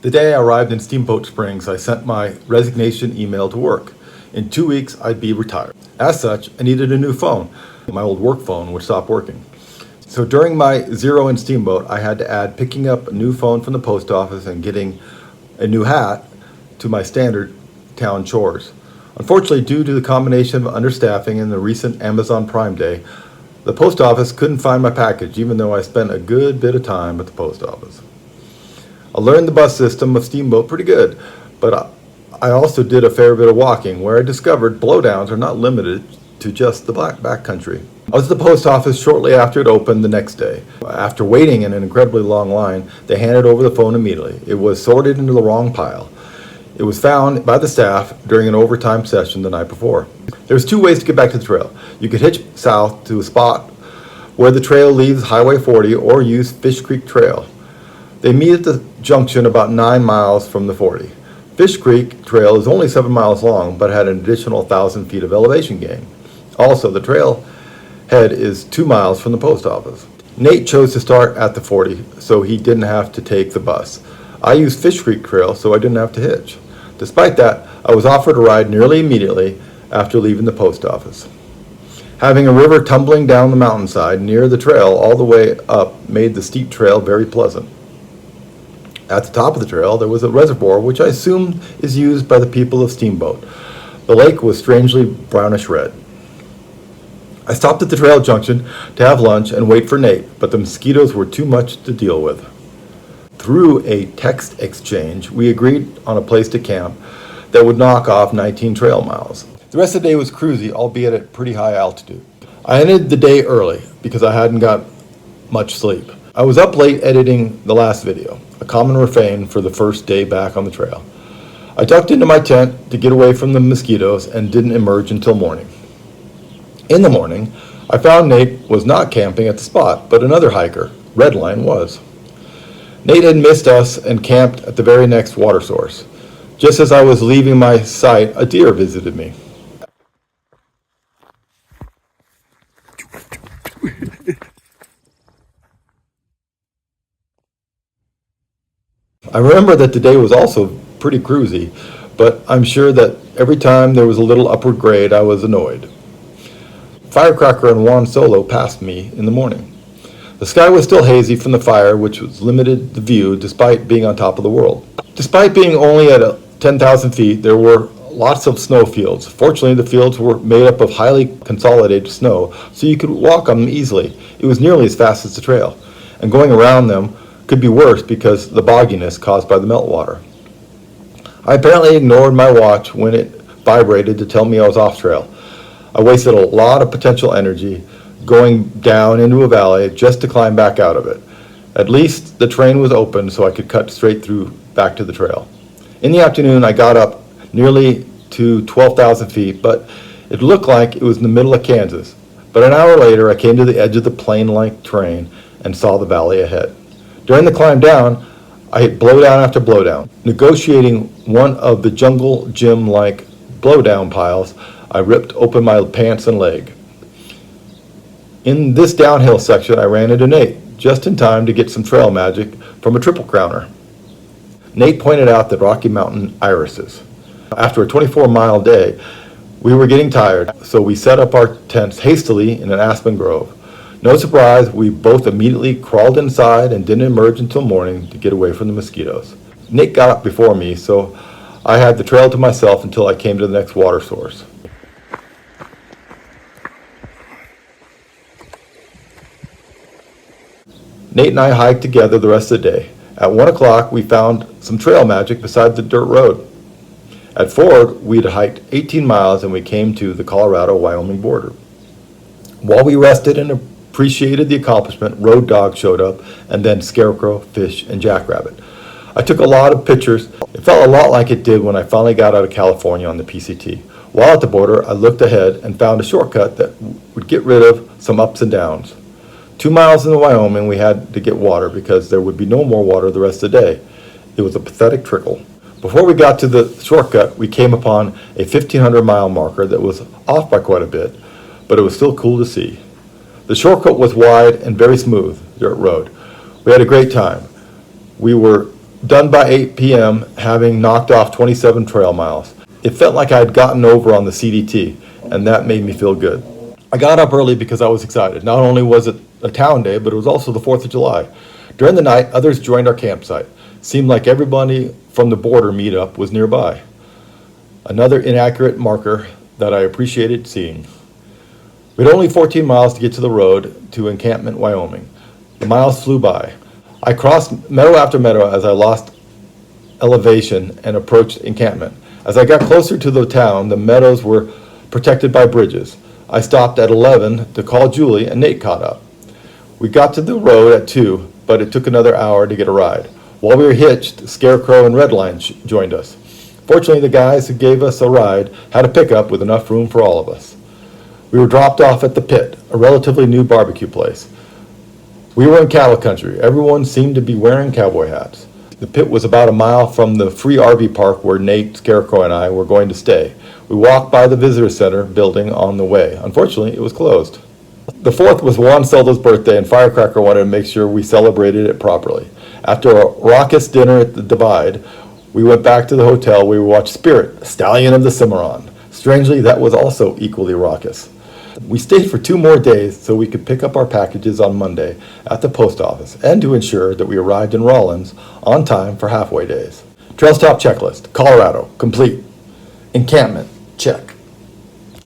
The day I arrived in Steamboat Springs, I sent my resignation email to work. In 2 weeks, I'd be retired. As such, I needed a new phone. My old work phone would stop working. So during my zero in Steamboat, I had to add picking up a new phone from the post office and getting a new hat to my standard town chores. Unfortunately, due to the combination of understaffing and the recent Amazon Prime Day, the post office couldn't find my package, even though I spent a good bit of time at the post office. I learned the bus system of Steamboat pretty good, but I also did a fair bit of walking, where I discovered blowdowns are not limited to just the backcountry. I was at the post office shortly after it opened the next day. After waiting in an incredibly long line, they handed over the phone immediately. It was sorted into the wrong pile. It was found by the staff during an overtime session the night before. There was two ways to get back to the trail. You could hitch south to a spot where the trail leaves Highway 40 or use Fish Creek Trail. They meet at the junction about 9 miles from the 40. Fish Creek Trail is only 7 miles long, but had an additional 1,000 feet of elevation gain. Also, the trail head is 2 miles from the post office. Nate chose to start at the 40, so he didn't have to take the bus. I used Fish Creek Trail, so I didn't have to hitch. Despite that, I was offered a ride nearly immediately after leaving the post office. Having a river tumbling down the mountainside near the trail all the way up made the steep trail very pleasant. At the top of the trail, there was a reservoir, which I assumed is used by the people of Steamboat. The lake was strangely brownish red. I stopped at the trail junction to have lunch and wait for Nate, but the mosquitoes were too much to deal with. Through a text exchange, we agreed on a place to camp that would knock off 19 trail miles. The rest of the day was cruisy, albeit at pretty high altitude. I ended the day early because I hadn't got much sleep. I was up late editing the last video, a common refrain for the first day back on the trail. I ducked into my tent to get away from the mosquitoes and didn't emerge until morning. In the morning, I found Nate was not camping at the spot, but another hiker, Redline, was. Nate had missed us and camped at the very next water source. Just as I was leaving my site, a deer visited me. I remember that the day was also pretty cruisy, but I'm sure that every time there was a little upward grade, I was annoyed. Firecracker and Juan Solo passed me in the morning. The sky was still hazy from the fire, which was limited the view despite being on top of the world. Despite being only at 10,000 feet, there were lots of snow fields. Fortunately, the fields were made up of highly consolidated snow, so you could walk on them easily. It was nearly as fast as the trail, and going around them could be worse because the bogginess caused by the meltwater. I apparently ignored my watch when it vibrated to tell me I was off trail. I wasted a lot of potential energy going down into a valley just to climb back out of it. At least the train was open so I could cut straight through back to the trail. In the afternoon, I got up nearly to 12,000 feet, but it looked like it was in the middle of Kansas. But an hour later, I came to the edge of the plain-like terrain and saw the valley ahead. During the climb down, I hit blowdown after blowdown. Negotiating one of the jungle gym-like blowdown piles, I ripped open my pants and leg. In this downhill section, I ran into Nate, just in time to get some trail magic from a triple crowner. Nate pointed out the Rocky Mountain irises. After a 24-mile day, we were getting tired, so we set up our tents hastily in an aspen grove. No surprise, we both immediately crawled inside and didn't emerge until morning to get away from the mosquitoes. Nate got up before me, so I had the trail to myself until I came to the next water source. Nate and I hiked together the rest of the day. At 1 o'clock, we found some trail magic beside the dirt road. At 4, we'd hiked 18 miles and we came to the Colorado-Wyoming border. While we rested and appreciated the accomplishment, Road Dog showed up, and then Scarecrow, Fish, and Jackrabbit. I took a lot of pictures. It felt a lot like it did when I finally got out of California on the PCT. While at the border, I looked ahead and found a shortcut that would get rid of some ups and downs. 2 miles into Wyoming, we had to get water because there would be no more water the rest of the day. It was a pathetic trickle. Before we got to the shortcut, we came upon a 1,500-mile marker that was off by quite a bit, but it was still cool to see. The shortcut was wide and very smooth dirt road. We had a great time. We were done by 8 p.m., having knocked off 27 trail miles. It felt like I had gotten over on the CDT, and that made me feel good. I got up early because I was excited. Not only was it a town day, but it was also the 4th of July. During the night, others joined our campsite. Seemed like everybody from the border meetup was nearby. Another inaccurate marker that I appreciated seeing. We had only 14 miles to get to the road to Encampment, Wyoming. The miles flew by. I crossed meadow after meadow as I lost elevation and approached Encampment. As I got closer to the town, the meadows were protected by bridges. I stopped at 11 to call Julie, and Nate caught up. We got to the road at 2, but it took another hour to get a ride. While we were hitched, Scarecrow and Redline joined us. Fortunately, the guys who gave us a ride had a pickup with enough room for all of us. We were dropped off at the Pit, a relatively new barbecue place. We were in cattle country. Everyone seemed to be wearing cowboy hats. The Pit was about a mile from the free RV park where Nate, Scarecrow, and I were going to stay. We walked by the visitor center building on the way. Unfortunately, it was closed. The 4th was Juan Soldo's birthday, and Firecracker wanted to make sure we celebrated it properly. After a raucous dinner at the Divide, we went back to the hotel where we watched Spirit, Stallion of the Cimarron. Strangely, that was also equally raucous. We stayed for 2 more days so we could pick up our packages on Monday at the post office and to ensure that we arrived in Rawlins on time for halfway days. Trails Top checklist. Colorado, complete. Encampment, check.